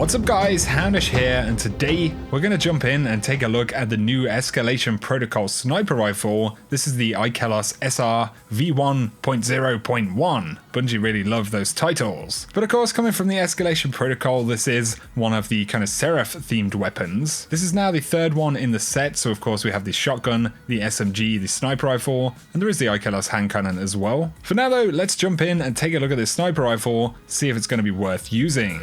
What's up guys, Houndish here, and today we're going to jump in and take a look at the new Escalation Protocol Sniper Rifle. This is the IKELOS SR V1.0.1. Bungie really love those titles. But of course, coming from the Escalation Protocol, this is one of the kind of Seraph themed weapons. This is now the third one in the set, so of course we have the shotgun, the SMG, the sniper rifle, and there is the IKELOS hand cannon as well. For now though, let's jump in and take a look at this sniper rifle, see if it's going to be worth using.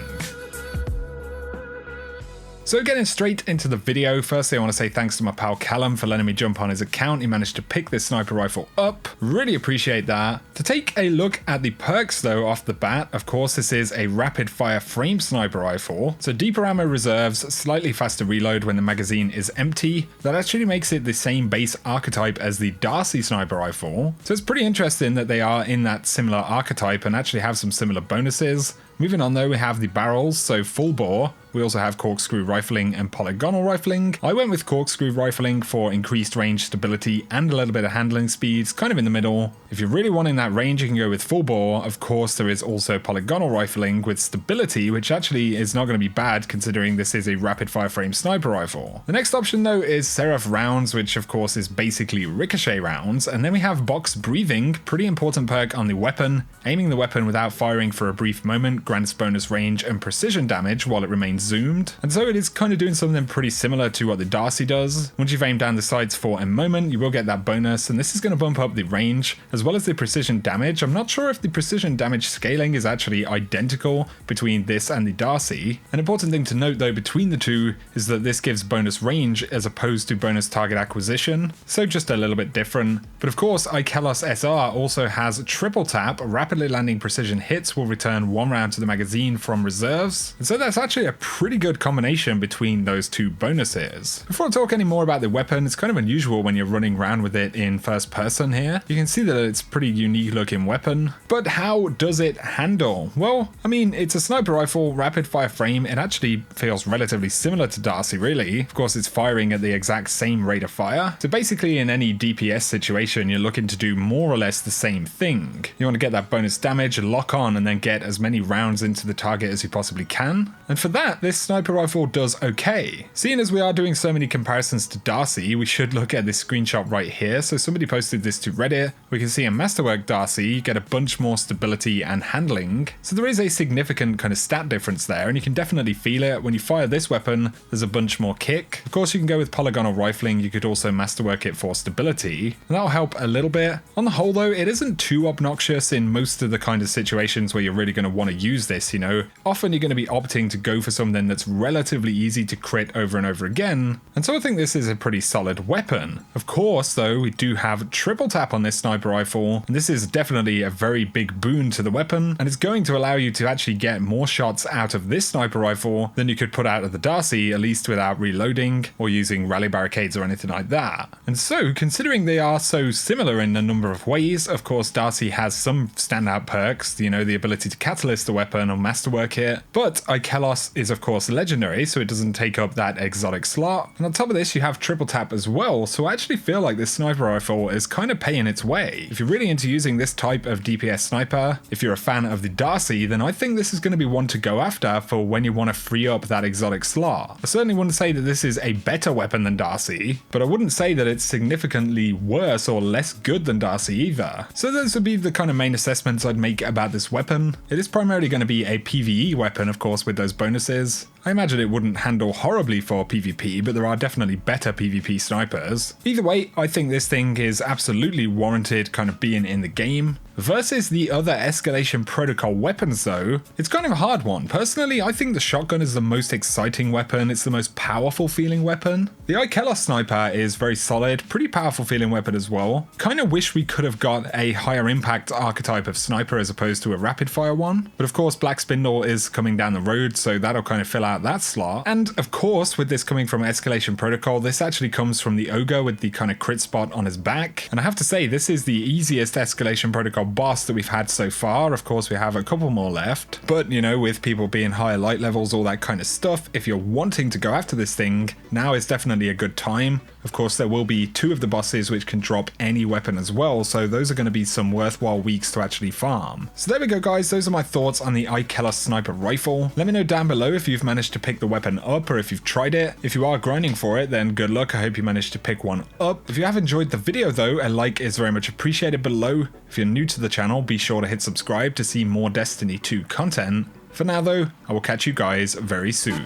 So getting straight into the video, firstly I want to say thanks to my pal Callum for letting me jump on his account. He managed to pick this sniper rifle up. Really appreciate that. To take a look at the perks though off the bat, of course this is a rapid fire frame sniper rifle. So deeper ammo reserves, slightly faster reload when the magazine is empty. That actually makes it the same base archetype as the D.A.R.C.I sniper rifle. So it's pretty interesting that they are in that similar archetype and actually have some similar bonuses. Moving on though, we have the barrels, so full bore. We also have corkscrew rifling and polygonal rifling. I went with corkscrew rifling for increased range, stability, and a little bit of handling speeds, kind of in the middle. If you're really wanting that range, you can go with full bore. Of course, there is also polygonal rifling with stability, which actually is not going to be bad considering this is a rapid fire frame sniper rifle. The next option though is Seraph rounds, which of course is basically ricochet rounds. And then we have box breathing, pretty important perk on the weapon. Aiming the weapon without firing for a brief moment grants bonus range and precision damage while it remains zoomed. And so it is kind of doing something pretty similar to what the D.A.R.C.I does. Once you've aimed down the sights for a moment, you will get that bonus, and this is going to bump up the range as well as the precision damage. I'm not sure if the precision damage scaling is actually identical between this and the D.A.R.C.I. An important thing to note though between the two is that this gives bonus range as opposed to bonus target acquisition, so just a little bit different. But of course, IKELOS SR also has triple tap. Rapidly landing precision hits will return one round to the magazine from reserves, and so that's actually a pretty good combination between those two bonuses. Before I talk any more about the weapon, it's kind of unusual when you're running around with it in first person here. You can see that it's a pretty unique looking weapon, but how does it handle? Well, I mean, it's a sniper rifle, rapid fire frame. It actually feels relatively similar to D.A.R.C.I really. Of course, it's firing at the exact same rate of fire. So basically in any DPS situation, you're looking to do more or less the same thing. You want to get that bonus damage, lock on, and then get as many rounds into the target as you possibly can. And for that, this sniper rifle does okay. Seeing as we are doing so many comparisons to D.A.R.C.I, we should look at this screenshot right here. So somebody posted this to Reddit. We can see a masterwork D.A.R.C.I, you get a bunch more stability and handling. So there is a significant kind of stat difference there, and you can definitely feel it. When you fire this weapon, there's a bunch more kick. Of course, you can go with polygonal rifling. You could also masterwork it for stability, and that'll help a little bit. On the whole though, it isn't too obnoxious in most of the kind of situations where you're really going to want to use this, you know. Often you're going to be opting to go for something that's relatively easy to crit over and over again, and so I think this is a pretty solid weapon. Of course though, we do have triple tap on this sniper rifle, and this is definitely a very big boon to the weapon, and it's going to allow you to actually get more shots out of this sniper rifle than you could put out of the D.A.R.C.I, at least without reloading or using rally barricades or anything like that. And so considering they are so similar in a number of ways, of course D.A.R.C.I has some standout perks, you know, the ability to catalyst the weapon or masterwork it, but IKELOS is of course legendary, so it doesn't take up that exotic slot. And on top of this, you have triple tap as well, so I actually feel like this sniper rifle is kind of paying its way. If you're really into using this type of DPS sniper, if you're a fan of the D.A.R.C.I, then I think this is going to be one to go after for when you want to free up that exotic slot. I certainly wouldn't say that this is a better weapon than D.A.R.C.I, but I wouldn't say that it's significantly worse or less good than D.A.R.C.I either. So those would be the kind of main assessments I'd make about this weapon. It is primarily going to be a PvE weapon, of course, with those bonuses. I imagine it wouldn't handle horribly for PvP, but there are definitely better PvP snipers. Either way, I think this thing is absolutely warranted kind of being in the game. Versus the other Escalation Protocol weapons though, it's kind of a hard one. Personally, I think the shotgun is the most exciting weapon. It's the most powerful feeling weapon. The IKELOS Sniper is very solid, pretty powerful feeling weapon as well. Kind of wish we could have got a higher impact archetype of sniper as opposed to a rapid fire one. But of course, Black Spindle is coming down the road, so that'll kind of fill out that slot. And of course, with this coming from Escalation Protocol, this actually comes from the Ogre with the kind of crit spot on his back. And I have to say, this is the easiest Escalation Protocol boss that we've had so far. Of course, we have a couple more left, but you know, with people being higher light levels, all that kind of stuff, if you're wanting to go after this thing, now is definitely a good time. Of course, there will be 2 of the bosses which can drop any weapon as well, so those are going to be some worthwhile weeks to actually farm. So there we go guys, those are my thoughts on the IKELOS Sniper Rifle. Let me know down below if you've managed managed to pick the weapon up or if you've tried it. If you are grinding for it, then good luck. I hope you managed to pick one up. If you have enjoyed the video though, a like is very much appreciated below. If you're new to the channel, be sure to hit subscribe to see more Destiny 2 content. For now though, I will catch you guys very soon.